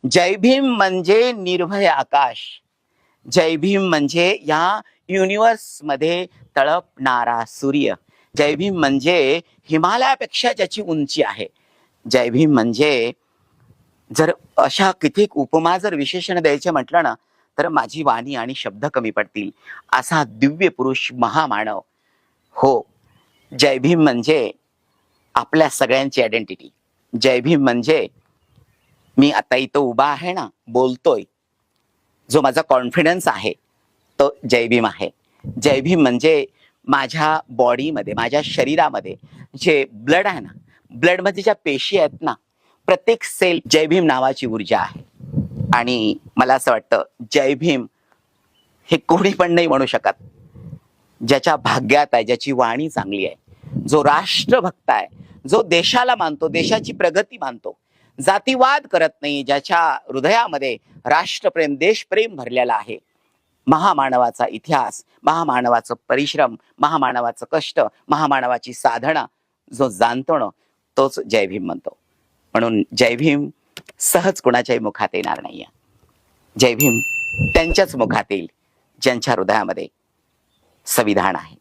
जय भीम म्हणजे निर्भय आकाश. जय भीम म्हणजे या युनिवर्स मध्ये तळपणारा सूर्य. जय भीम म्हणजे हिमालयापेक्षा ज्याची उंची आहे. जय भीम म्हणजे जर अशा कित्येक उपमा जर विशेषण द्यायचे म्हटलं ना तर माझी वाणी आणि शब्द कमी पडतील. असा दिव्य पुरुष महामानव. हो, जय भीम म्हणजे आपल्या सगळ्यांची आयडेंटिटी. जय भीम म्हणजे मी आता इथं उभा आहे ना, बोलतोय, जो माझा कॉन्फिडन्स आहे तो जय भीम आहे. जय भीम म्हणजे माझ्या बॉडीमध्ये, माझ्या शरीरामध्ये जे ब्लड आहे ना, ब्लड मध्ये ज्या पेशी आहेत ना, प्रत्येक सेल जय भीम नावाची ऊर्जा आहे. आणि मला असं वाटतं जय भीम हे कोणी पण नाही म्हणू शकत. ज्याच्या भाग्यात आहे, ज्याची वाणी चांगली आहे, जो राष्ट्रभक्त आहे, जो देशाला मानतो, देशाची प्रगती मानतो, जातीवाद करत नाही, ज्याच्या हृदयामध्ये राष्ट्रप्रेम, देशप्रेम भरलेला आहे. महामानवाचा इतिहास, महामानवाचं परिश्रम, महामानवाचं कष्ट, महामानवाची साधना जो जाणतो ना, तोच जय भीम म्हणतो. म्हणून जय भीम सहज कुणाच्याही मुखात येणार नाहीये. जय भीम त्यांच्याच मुखात येईल ज्यांच्या हृदयामध्ये संविधान आहे.